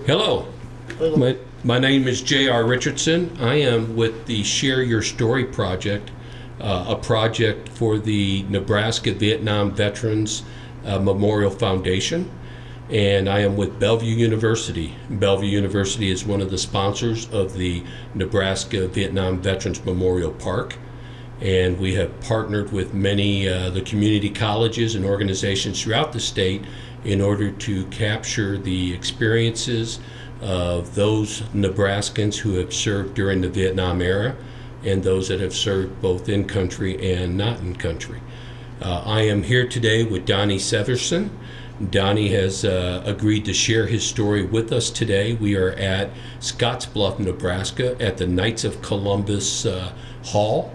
Hello, Hello. my name is J.R. Richardson. I am with the Share Your Story project, a project for the Nebraska Vietnam Veterans Memorial Foundation, and I am with Bellevue University. Bellevue University is one of the sponsors of the Nebraska Vietnam Veterans Memorial Park, and we have partnered with many the community colleges and organizations throughout the state in order to capture the experiences of those Nebraskans who have served during the Vietnam era and those that have served both in country and not in country. I am here today with Donnie Severson. Donnie has agreed to share his story with us today. We are at Scottsbluff, Nebraska at the Knights of Columbus Hall.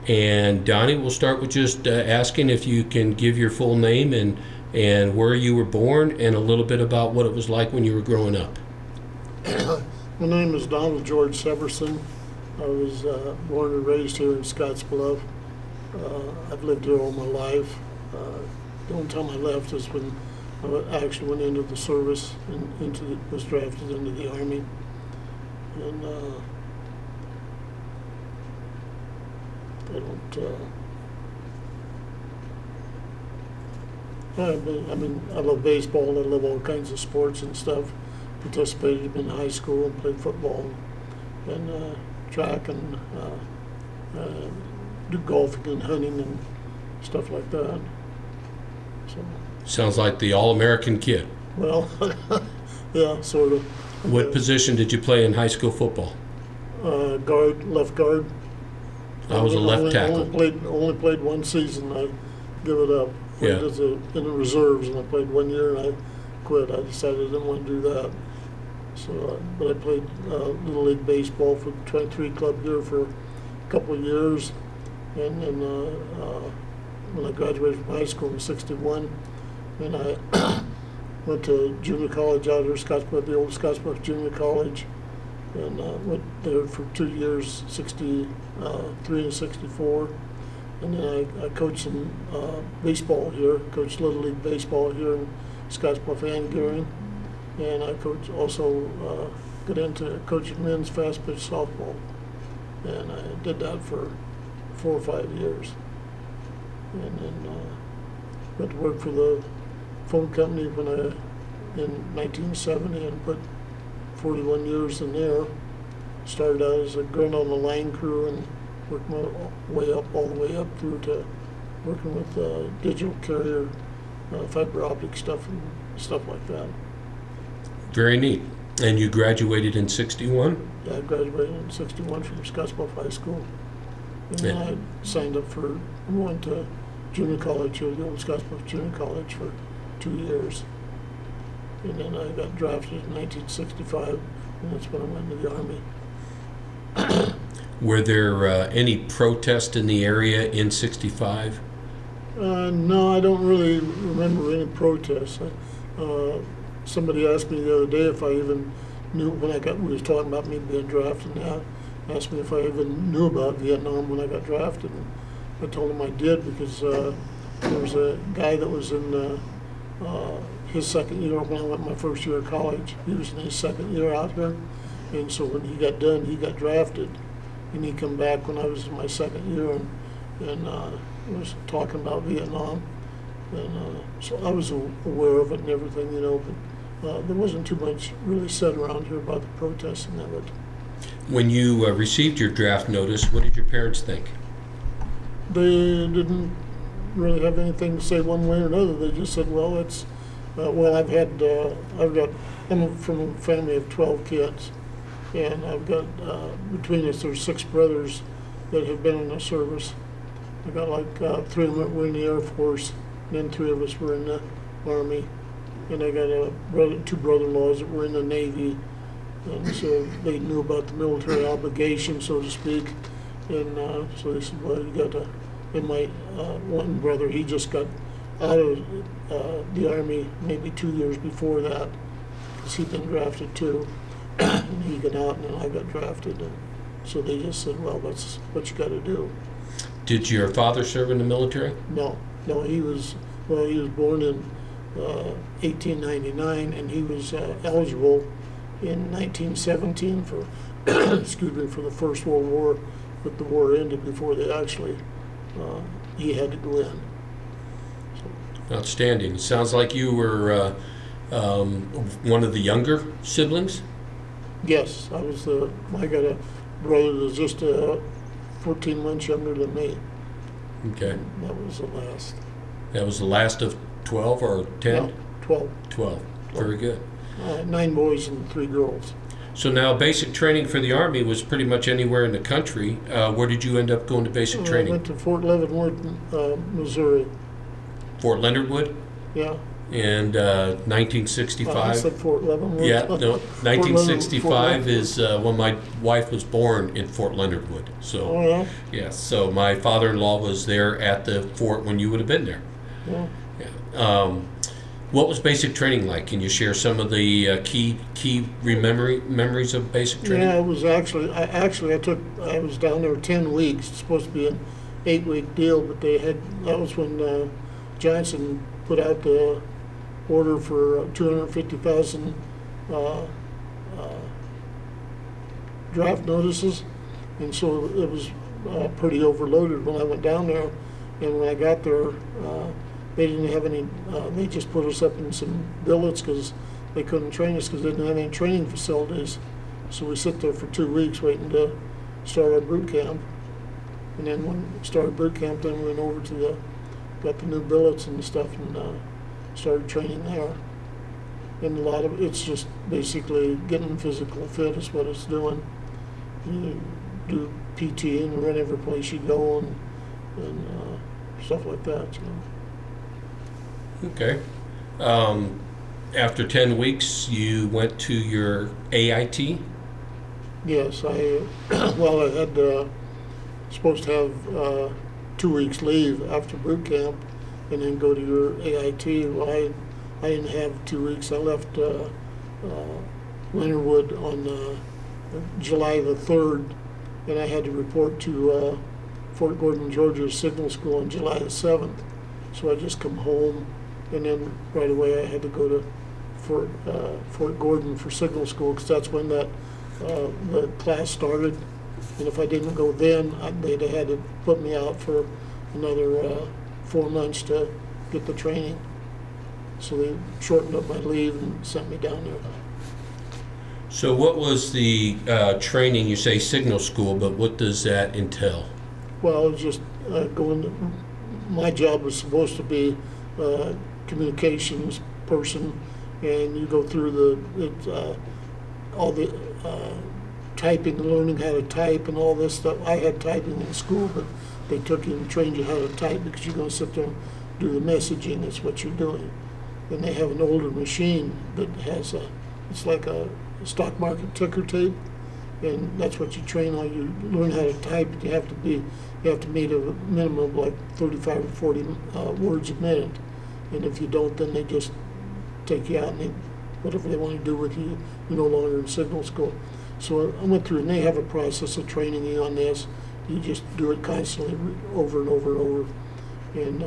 And Donnie, we'll start with just asking if you can give your full name and where you were born and a little bit about what it was like when you were growing up. My name is Donald George Severson. I was born and raised here in Scottsbluff. I've lived here all my life. The only time I left is when I actually went into the service and was drafted into the Army. And I love baseball. I love all kinds of sports and stuff. Participated in high school and played football and track and do golfing and hunting and stuff like that. So, Sounds like the all-American kid. well, yeah, sort of. What position did you play in high school football? Guard, left guard. I was a left tackle. Only played one season. I give it up. Yeah. Played in the reserves, and I played 1 year, and I quit. I decided I didn't want to do that. So, but I played Little League baseball for the 23 club here for a couple of years, and then when I graduated from high school in '61, and I went to junior college out here, Scottsbluff, the old Scottsbluff Junior College, and went there for 2 years, '63 and '64. And then I coached some baseball here, coached Little League baseball here in Scottsbluff and Gearing. And I also got into coaching men's fast pitch softball. And I did that for 4 or 5 years. And then went to work for the phone company in 1970 and put 41 years in there. Started out as a grunt on the line crew and worked my way up, all the way up through to working with digital carrier, fiber optic stuff and stuff like that. Very neat. And you graduated in '61? Yeah, I graduated in '61 from Scottsbluff High School. And then I signed up went to junior college here, the old Scottsbluff Junior College for 2 years. And then I got drafted in 1965, and that's when I went into the Army. Were there any protests in the area in '65? No, I don't really remember any protests. Somebody asked me the other day if I even knew we was talking about me being drafted, and asked me if I even knew about Vietnam when I got drafted. And I told him I did because there was a guy that was in his second year when I went my first year of college. He was in his second year out here, and so when he got done, he got drafted. And he come back when I was in my second year and was talking about Vietnam. And so I was aware of it and everything, but there wasn't too much really said around here about the protesting of it. When you received your draft notice, what did your parents think? They didn't really have anything to say one way or another. They just said, well, I'm from a family of 12 kids. And I've got, between us, there's 6 brothers that have been in the service. I got 3 of them were in the Air Force, and then 3 of us were in the Army. And I got 2 brother-in-laws that were in the Navy. And so they knew about the military obligation, so to speak. And so they said, well, you got to, and my one brother, he just got out of the Army maybe 2 years before that, because he'd been drafted too. And he got out, and then I got drafted. And so they just said, well, that's what you got to do. Did your father serve in the military? No, he was born in 1899, and he was eligible in 1917 for, excuse me, for the First World War, but the war ended before they actually, he had to go in. Outstanding. Sounds like you were one of the younger siblings? Yes, I got a brother that's just 14 months younger than me. Okay. And that was the last. That was the last of 12 or 10? No, 12. 12. Very good. 9 boys and 3 girls. So now basic training for the Army was pretty much anywhere in the country. Where did you end up going to basic I training? went to Fort Leavenworth, Missouri. Fort Leonard Wood? Yeah. And I 1965? said Fort Leavenworth. Yeah, no, Fort 1965 Leavenworth. is when my wife was born in Fort Leonard Wood. So, Oh, yeah? yeah, so my father-in-law was there at the fort when you would have been there. Yeah. Yeah. What was basic training like? Can you share some of the key memories of basic training? Yeah, it was actually, I was down there 10 weeks. It's supposed to be an 8-week deal, but that was when Johnson put out the order for 250,000 draft notices, and so it was pretty overloaded when I went down there. And when I got there, they didn't have any. They just put us up in some billets because they couldn't train us because they didn't have any training facilities. So we sit there for 2 weeks waiting to start our boot camp. And then when we started boot camp, then we went over to got the new billets and stuff, and started training there. And a lot of it's just basically getting physical fit is what it's doing. You do PT and run every place you go, and stuff like that. You know. Okay. After 10 weeks, you went to your AIT? Yes, I had supposed to have 2 weeks leave after boot camp, and then go to your AIT. Well, I didn't have 2 weeks. I left Leonard Wood on July the 3rd, and I had to report to Fort Gordon, Georgia Signal School on July the 7th. So I just come home, and then right away I had to go to Fort Gordon for Signal School, because that's when the class started. And if I didn't go then, they'd have had to put me out for another 4 months to get the training. So they shortened up my leave and sent me down there. So what was the training? You say Signal School, but what does that entail? Well, it was just going. My job was supposed to be communications person, and you go through all the typing, learning how to type and all this stuff. I had typing in school, but they took you and trained you how to type because you're going to sit there and do the messaging. That's what you're doing. And they have an older machine that has it's like a stock market ticker tape, and that's what you train on. You learn how to type. You have to meet a minimum of like 35 or 40 words a minute. And if you don't, then they just take you out and whatever they want to do with you, you're no longer in Signal School. So I went through, and they have a process of training you on this. You just do it constantly, over and over and over. And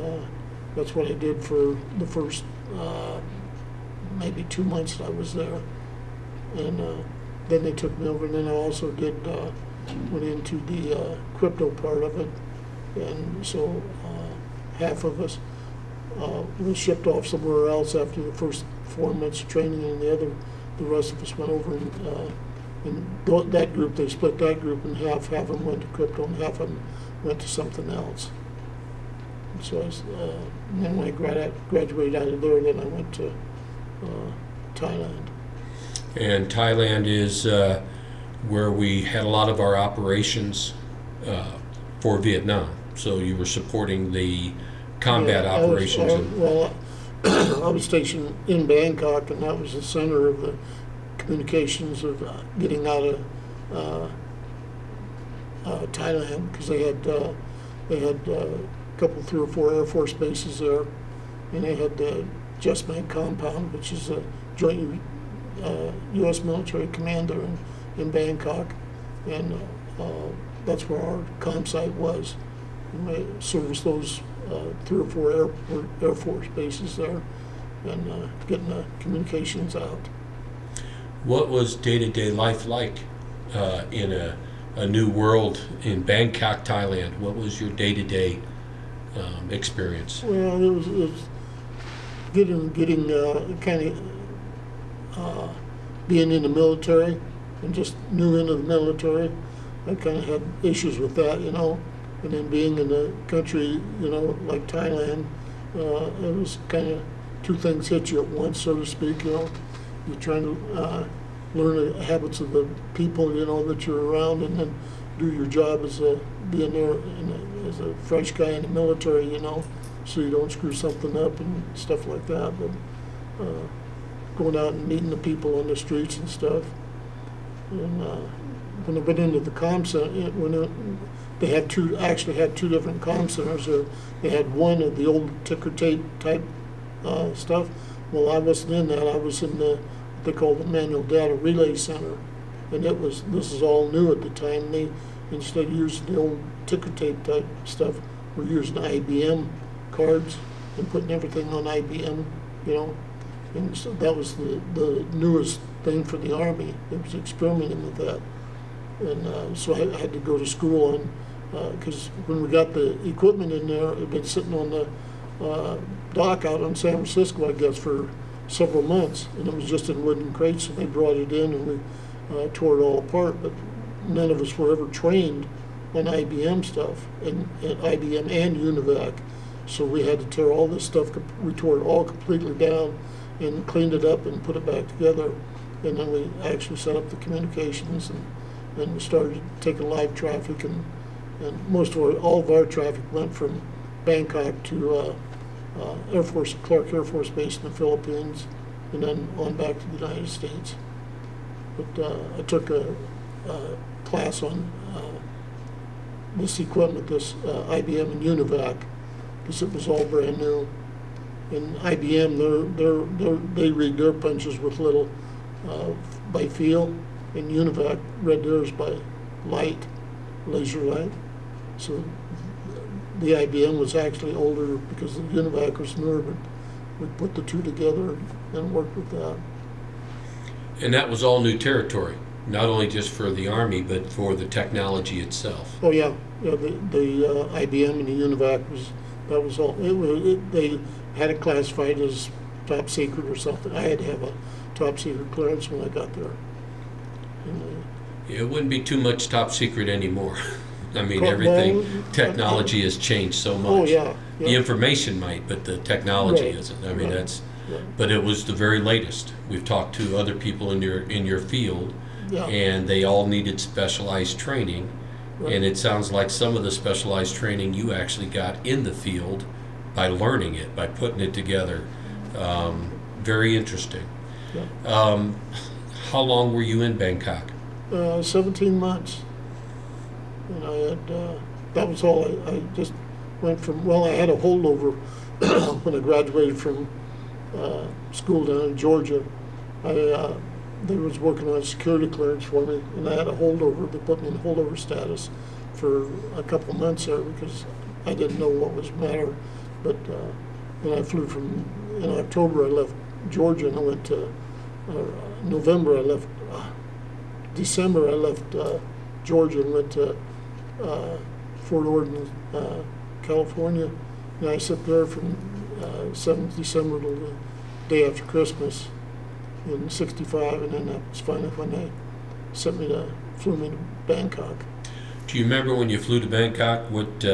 that's what I did for the first maybe 2 months that I was there. And then they took me over, and then I also went into the crypto part of it. And so half of us was shipped off somewhere else after the first 4 months of training, and the rest of us went over and that group, they split that group in half. Half of them went to crypto, and half of them went to something else. And so and then when I graduated out of there, then I went to Thailand. And Thailand is where we had a lot of our operations for Vietnam. So you were supporting the combat operations. I was stationed in Bangkok, and that was the center of the communications of getting out of Thailand, because they had a couple, 3 or 4 Air Force bases there, and they had the Justman Compound, which is a joint U.S. military commander in Bangkok, and that's where our comm site was. And we serviced those 3 or 4 Air Force bases there, and getting the communications out. What was day-to-day life like in a new world in Bangkok, Thailand? What was your day-to-day experience? Well, it was getting kind of being in the military and just new into the military. I kind of had issues with that, you know. And then being in a country, you know, like Thailand, it was kind of two things hit you at once, so to speak, you know. You're trying to learn the habits of the people, you know, that you're around, and then do your job as being there as a fresh guy in the military, you know, so you don't screw something up and stuff like that. But going out and meeting the people on the streets and stuff. And when I went into the comm center, they had actually had two different comm centers. They had one of the old ticker tape type stuff. Well, I wasn't in that. I was in what they call the manual data relay center, and this is all new at the time. They, instead of using the old ticker tape type stuff, were using IBM cards and putting everything on IBM, you know. And so that was the newest thing for the Army. It was experimenting with that. And so I had to go to school on, because when we got the equipment in there, it had been sitting on the dock out on San Francisco, I guess, for several months. And it was just in wooden crates, so they brought it in and we tore it all apart. But none of us were ever trained on IBM stuff, and IBM and UNIVAC. So we had to tear all this stuff, we tore it all completely down and cleaned it up and put it back together. And then we actually set up the communications, and we started taking live traffic, and all of our traffic went from Bangkok to Clark Air Force Base in the Philippines, and then on back to the United States. But I took a class on this equipment, this IBM and UNIVAC, because it was all brand new. And IBM, they read their punches with little by feel, and UNIVAC read theirs by light, laser light. So the IBM was actually older because the UNIVAC was newer, but we put the two together and worked with that. And that was all new territory, not only just for the Army, but for the technology itself. Oh yeah, yeah. The IBM and the UNIVAC was all. They had it classified as top secret or something. I had to have a top secret clearance when I got there. It wouldn't be too much top secret anymore. I mean, everything, technology has changed so much. Oh yeah, yeah. The information might, but the technology Right. isn't. I mean, Right. that's. Right. But it was the very latest. We've talked to other people in your field, Yeah. and they all needed specialized training. Right. And it sounds like some of the specialized training you actually got in the field by learning it, by putting it together. Very interesting. Yeah. How long were you in Bangkok? 17 months. And I had, that was all. I just went from, well, I had a holdover when I graduated from school down in Georgia. They was working on a security clearance for me, and I had a holdover. They put me in holdover status for a couple of months there because I didn't know what was the matter. But then I flew in October, I left Georgia, and I went to, November, I left, December, I left Georgia and went to Fort Ord, California. And I sat there from 7th December till the day after Christmas in '65, and then that was finally when they flew me to Bangkok. Do you remember when you flew to Bangkok, what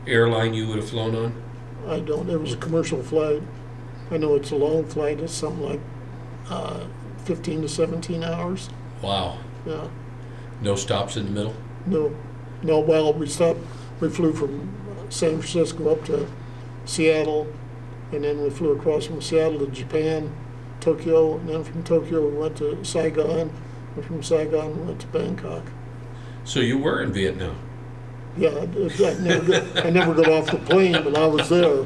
airline you would have flown on? I don't. It was a commercial flight. I know it's a long flight. It's something like 15 to 17 hours. Wow. Yeah. No stops in the middle? No. Well, we stopped. We flew from San Francisco up to Seattle, and then we flew across from Seattle to Japan, Tokyo, and then from Tokyo we went to Saigon, and from Saigon we went to Bangkok. So you were in Vietnam? Yeah, I never got off the plane, but I was there.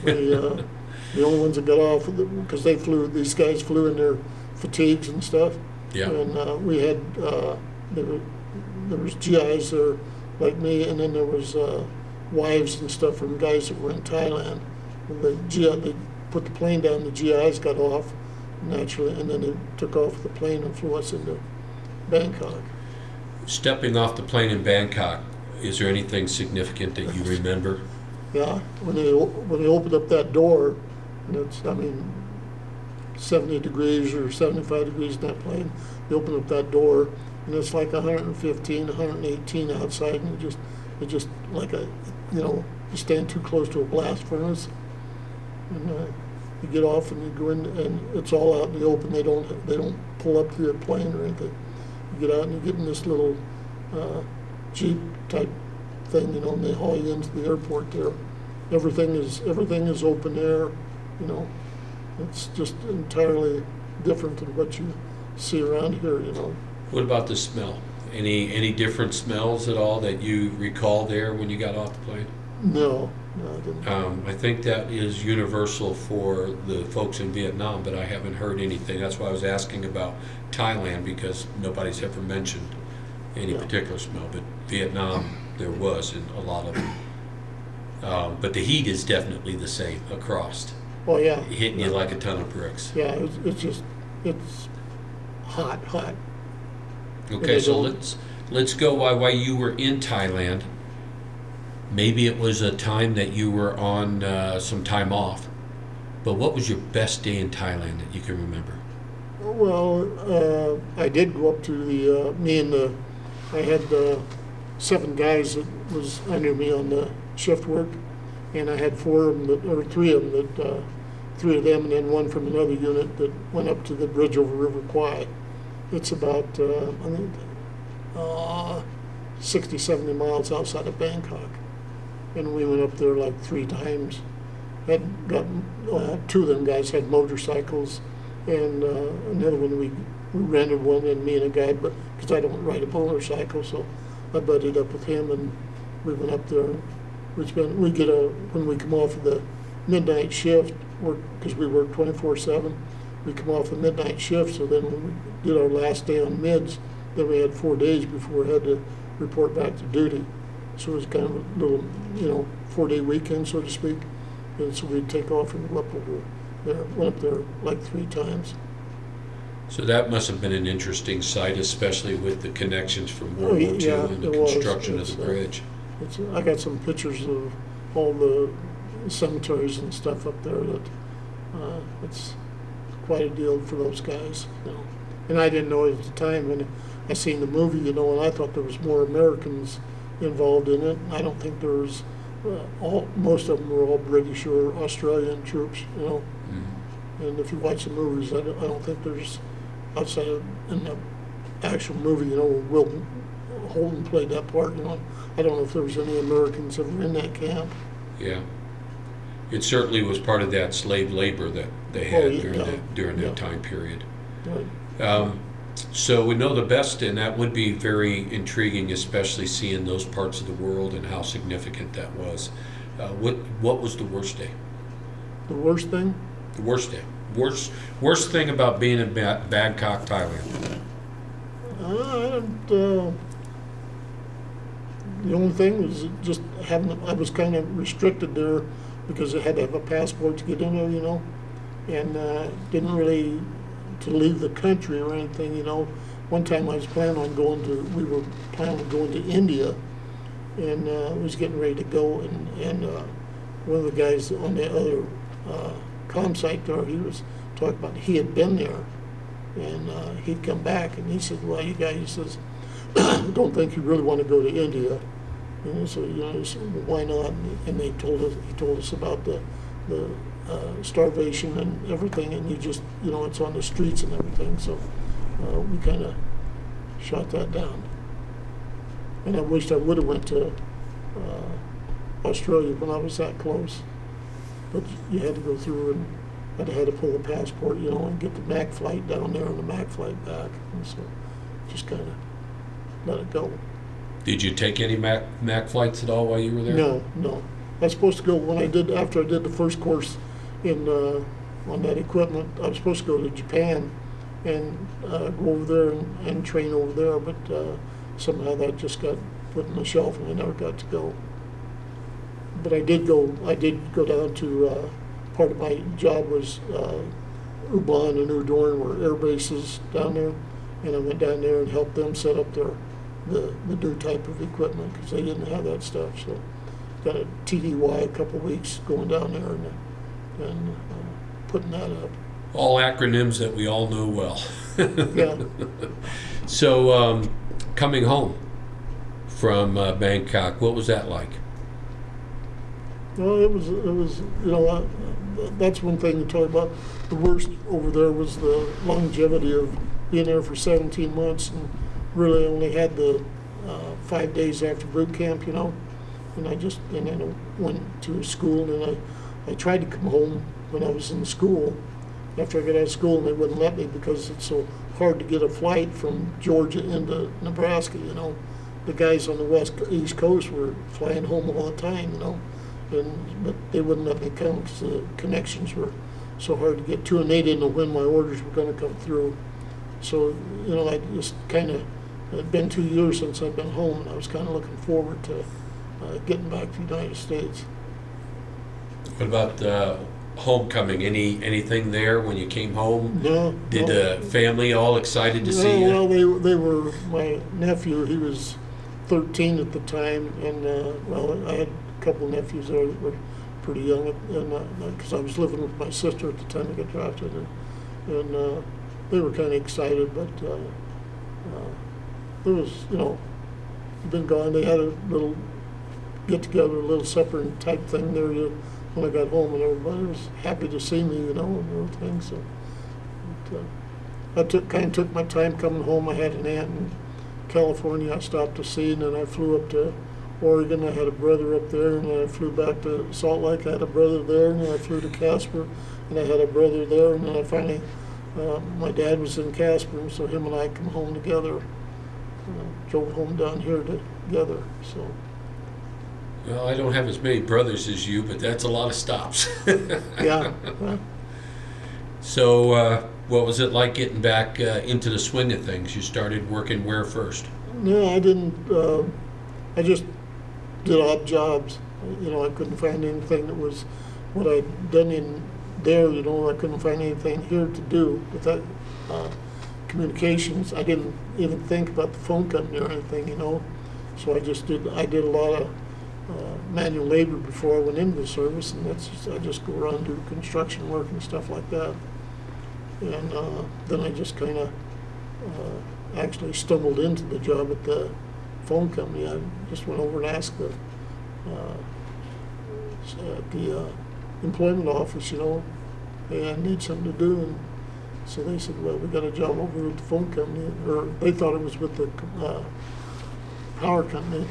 The only ones that got off, because these guys flew in their fatigues and stuff. Yeah. And we had, there was GIs there like me, and then there was wives and stuff from guys that were in Thailand. When they put the plane down, the GIs got off, naturally, and then they took off the plane and flew us into Bangkok. Stepping off the plane in Bangkok, is there anything significant that you remember? Yeah, when they opened up that door, and it's, I mean, 70 degrees or 75 degrees in that plane, they opened up that door, and it's like 115, 118 outside, and it's just like a, you stand too close to a blast furnace, and you get off and you go in, and it's all out in the open. They don't pull up to your plane or anything. You get out and you get in this little Jeep type thing, and they haul you into the airport there. Everything is open air, It's just entirely different than what you see around here, What about the smell? Any different smells at all that you recall there when you got off the plane? No, I didn't. I think that is universal for the folks in Vietnam, but I haven't heard anything. That's why I was asking about Thailand, because nobody's ever mentioned any particular smell. But Vietnam, there was in a lot of them. But the heat is definitely the same across. Oh yeah. Hitting you like a ton of bricks. Yeah, it's hot. Okay, so let's go while you were in Thailand. Maybe it was a time that you were on some time off, but what was your best day in Thailand that you can remember? Well, I did go up to I had 7 guys that was under me on the shift work, and I had 3 of them 3 of them and then one from another unit that went up to the bridge over River Kwai. It's about, 60, 70 miles outside of Bangkok. And we went up there like 3 times. 2 of them guys had motorcycles, and another one we rented one, and me and a guy, but because I don't ride a motorcycle, so I buddied up with him, and we went up there. When we come off of the midnight shift, because we work 24/7, we come off the midnight shift. So then when we did our last day on mids, then we had 4 days before we had to report back to duty. So it was kind of a little, 4-day weekend, so to speak. And so we'd take off and go up over there. Went up there like 3 times. So that must have been an interesting sight, especially with the connections from World War II and the construction of the bridge. I got some pictures of all the cemeteries and stuff up there. That it's quite a deal for those guys. And I didn't know it at the time when I seen the movie, and I thought there was more Americans involved in it. I don't think there was. Most of them were all British or Australian troops, Mm-hmm. And if you watch the movies, I don't think there's, outside of in the actual movie, Will Holden played that part. I don't know if there was any Americans ever in that camp. Yeah, it certainly was part of that slave labor that they had during that time period. Right. So we know the best, and that would be very intriguing, especially seeing those parts of the world and how significant that was. What was the worst day? The worst thing? The worst day. Worst thing about being in Bangkok, Thailand. The only thing was just I was kind of restricted there because I had to have a passport to get in there, and didn't really to leave the country or anything, One time I was we were planning on going to India, and was getting ready to go, and one of the guys on the other comm site there, he was talking about he had been there, and he'd come back, and he said, well, you guys, he says, don't think you really want to go to India. And so, he said, well, why not? And he told us about the starvation and everything, and you just, it's on the streets and everything. So we kind of shot that down. And I wished I would have went to Australia when I was that close. But you had to go through, and I had to pull a passport, and get the MAC flight down there and the MAC flight back. And so just kind of let it go. Did you take any MAC flights at all while you were there? No. I was supposed to go after I did the first course on that equipment. I was supposed to go to Japan and go over there and train over there, but somehow that just got put on the shelf and I never got to go. But I did go down to part of my job was Ubon and Udorn were air bases down there, and I went down there and helped them set up the new type of equipment because they didn't have that stuff. So got a TDY a couple weeks going down there and putting that up. All acronyms that we all know well. Yeah. So coming home from Bangkok, what was that like? Well, it was that's one thing you talk about. The worst over there was the longevity of being there for 17 months and really only had the 5 days after boot camp, and then I went to school, and I tried to come home when I was in school. After I got out of school, and they wouldn't let me because it's so hard to get a flight from Georgia into Nebraska. The guys on the East Coast were flying home all the time, but they wouldn't let me come because the connections were so hard to get to, and they didn't know when my orders were going to come through. So, I just kind of, it had been 2 years since I'd been home, and I was kind of looking forward to getting back to the United States. What about homecoming? Anything there when you came home? No. Did the family all excited to see you? Well, they were, my nephew, he was 13 at the time, and I had a couple of nephews there that were pretty young, and because I was living with my sister at the time I got drafted, and they were kind of excited, but it was, been gone. They had a little get-together, a little supper type thing there when I got home, and everybody was happy to see me, and everything. So I took my time coming home. I had an aunt in California I stopped to see, and then I flew up to Oregon. I had a brother up there, and then I flew back to Salt Lake. I had a brother there, and then I flew to Casper, and I had a brother there, and then I finally, my dad was in Casper, and so him and I come home together, drove home down here together. So. Well, I don't have as many brothers as you, but that's a lot of stops. Yeah. So, what was it like getting back into the swing of things? You started working where first? No, I didn't. I just did odd jobs. I couldn't find anything that was what I'd done in there. I couldn't find anything here to do with that communications. I didn't even think about the phone company or anything. So I did a lot of manual labor before I went into the service, and I just go around and do construction work and stuff like that. And then I just kind of actually stumbled into the job at the phone company. I just went over and asked the employment office, hey, I need something to do. And so they said, well, we got a job over at the phone company, or they thought it was with the power company.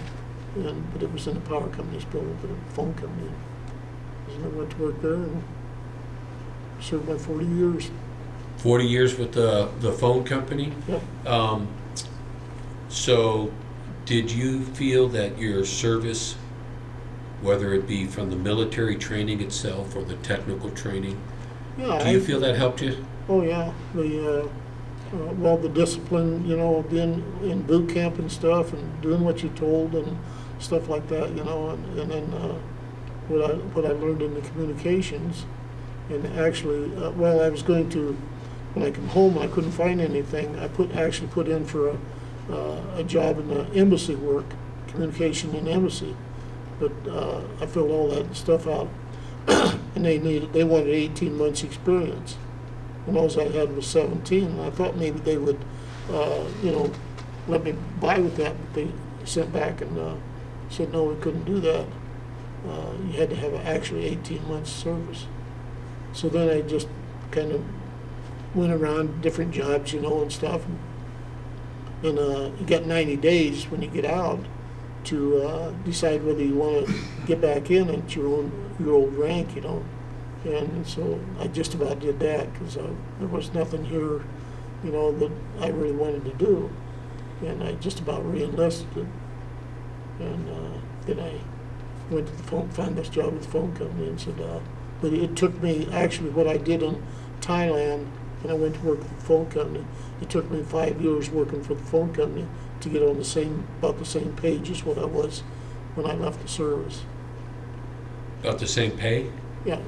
But it was in the power company's building, but a phone company. And I went to work there and served my 40 years. 40 years with the phone company? Yeah. So did you feel that your service, whether it be from the military training itself or the technical training, do you feel that helped you? Oh, yeah. The discipline, being in boot camp and stuff and doing what you're told and stuff like that, and then what I learned in the communications, and actually, I was going to, when I come home, I couldn't find anything. I actually put in for a job in the embassy work, communication in embassy, but I filled all that stuff out, and they wanted 18 months experience, and all I had was 17. And I thought maybe they would, let me buy with that, but they sent back and said no, we couldn't do that. You had to have actually 18 months service. So then I just kind of went around different jobs, and stuff. And you got 90 days when you get out to decide whether you want to get back in at your old rank, And so I just about did that because there was nothing here, that I really wanted to do. And I just about re-enlisted. And then I went to found this job with the phone company and said, but it took me, actually what I did in Thailand, when I went to work for the phone company, it took me 5 years working for the phone company to get on about the same page as what I was when I left the service. About the same pay? Yeah.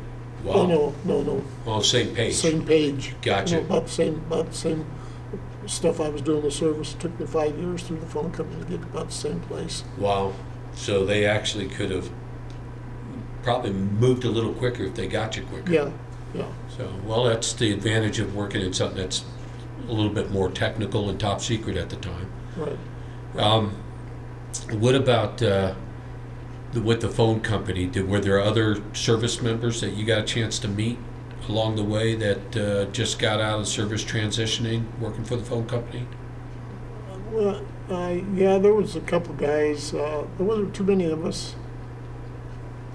Wow. No. On the same page. Same page. Gotcha. About the same stuff I was doing the service. It took me 5 years through the phone company to get about the same place. Wow. So they actually could have probably moved a little quicker if they got you quicker. Yeah. So, well, that's the advantage of working in something that's a little bit more technical and top secret at the time. Right. What about with the phone company? Were there other service members that you got a chance to meet along the way that just got out of service transitioning, working for the phone company? Well, yeah, there was a couple guys. There wasn't too many of us.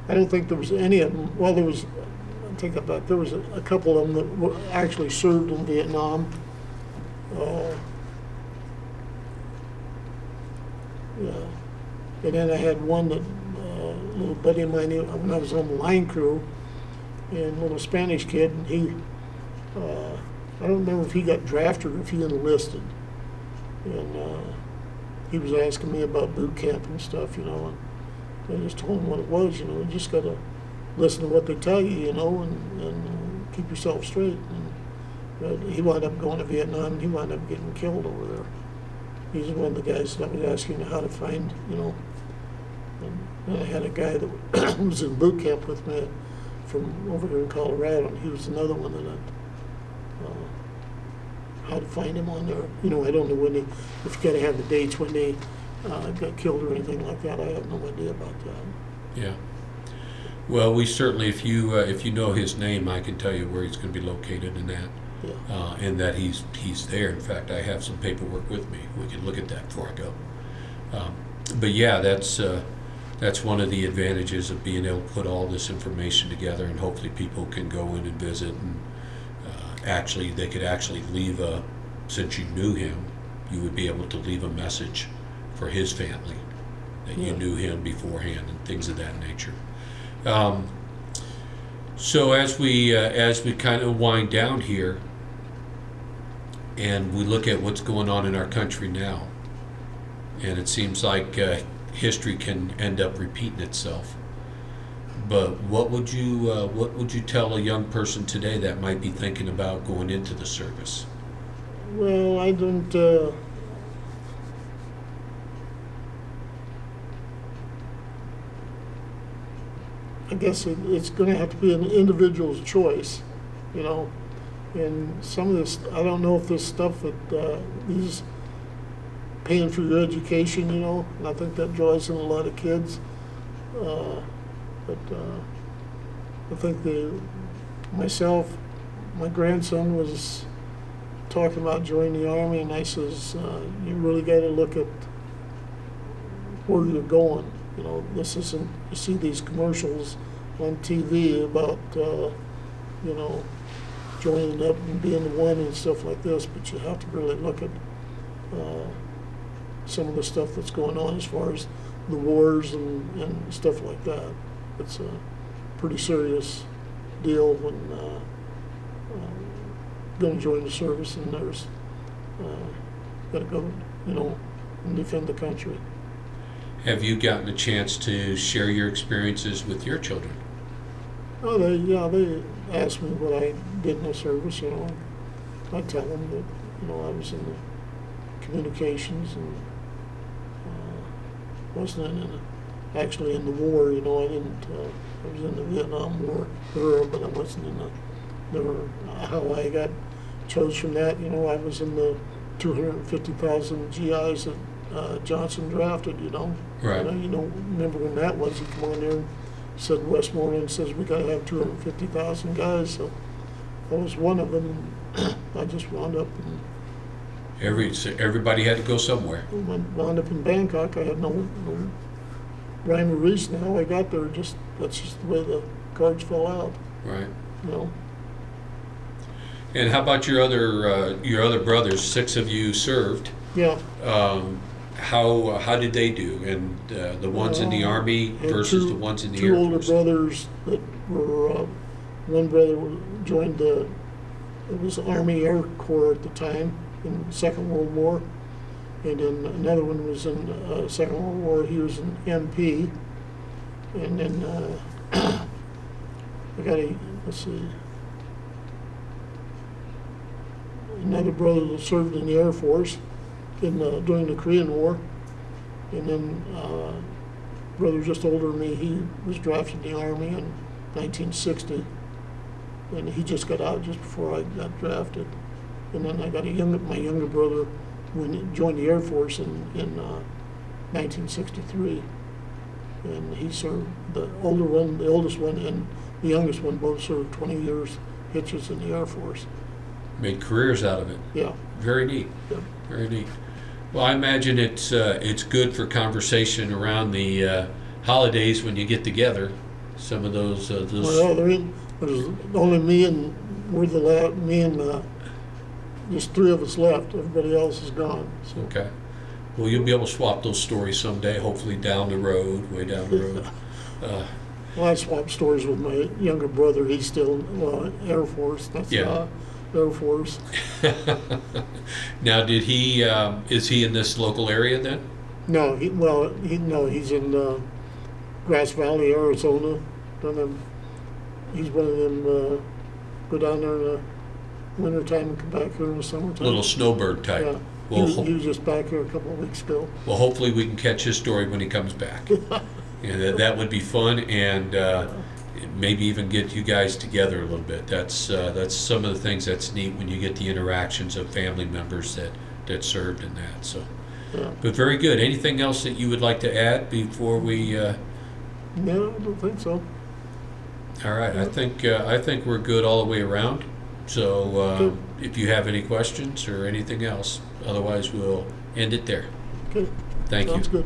I don't think there was any of them. Well, there was. I take that back. There was a couple of them that actually served in Vietnam. Yeah. And then I had one that little buddy of mine when I was on the line crew, and a little Spanish kid, and he. I don't remember if he got drafted or if he enlisted. And he was asking me about boot camp and stuff, and I just told him what it was, you just got to listen to what they tell you, and keep yourself straight. And he wound up going to Vietnam, and he wound up getting killed over there. He's one of the guys that was asking how to find, And I had a guy that was in boot camp with me from over here in Colorado, and he was another one that how to find him on there. I don't know if you got to have the dates when they got killed or anything like that. I have no idea about that. Yeah. Well, we certainly, if you know his name, I can tell you where he's going to be located in that. Yeah. And that he's there. In fact, I have some paperwork with me. We can look at that before I go. But yeah, that's one of the advantages of being able to put all this information together, and hopefully people can go in and visit, and they could actually leave since you knew him, you would be able to leave a message for his family that you knew him beforehand and things of that nature. So as we kind of wind down here, and we look at what's going on in our country now, and it seems like history can end up repeating itself. But what would you tell a young person today that might be thinking about going into the service? Well, I don't. I guess it's going to have to be an individual's choice, And some of this, I don't know if this stuff that these paying for your education, and I think that draws in a lot of kids. But I think my grandson was talking about joining the Army, and I says, you really got to look at where you're going. This isn't, you see these commercials on TV about, joining up and being the one and stuff like this, but you have to really look at some of the stuff that's going on as far as the wars and stuff like that. It's a pretty serious deal when going to join the service, and there's got to go, and defend the country. Have you gotten a chance to share your experiences with your children? Oh, they ask me what I did in the service, I tell them that, I was in the communications and wasn't actually in the war, I didn't, I was in the Vietnam War era, but I wasn't in how I got chose from that, I was in the 250,000 GIs that Johnson drafted, Right. Remember when that was, he come on there and said Westmoreland says we got to have 250,000 guys, so I was one of them. I just wound up Everybody had to go somewhere. wound up in Bangkok. I had no rhyme or reason how I got there. That's just the way the cards fell out. Right. And how about your other brothers? 6 of you served. Yeah. How did they do? And the ones in the Army versus the ones in the Air Force? 2 older brothers that were, one brother joined it was Army Air Corps at the time in the Second World War, and then another one was in Second World War. He was an MP, and then I got let's see. Another brother that served in the Air Force during the Korean War, and then brother just older than me. He was drafted in the Army in 1960, and he just got out just before I got drafted. And then I got my younger brother when he joined the Air Force in 1963, and he served. The older one, the oldest one, and the youngest one both served 20 years hitches in the Air Force. Made careers out of it. Yeah. Very neat. Yeah. Very neat. Well, I imagine it's good for conversation around the holidays when you get together. Some of those. Well, there's only me and just three of us left. Everybody else is gone. So. Okay. Well, you'll be able to swap those stories someday. Hopefully, down the road, way down the road. Well, I swapped stories with my younger brother. He's still Air Force. That's Air Force. Now, did he? Is he in this local area then? No, he's in Grass Valley, Arizona. He's one of them go down there in the wintertime and come back here in the summertime. Little snowbird type. Yeah. Well, he was just back here a couple of weeks ago. Well, hopefully we can catch his story when he comes back. And that would be fun, and maybe even get you guys together a little bit. That's some of the things that's neat when you get the interactions of family members that served in that. So, Yeah. but very good. Anything else that you would like to add before we? No, I don't think so. All right, I think we're good all the way around. So if you have any questions or anything else, otherwise we'll end it there. Okay. Thank you. Sounds good.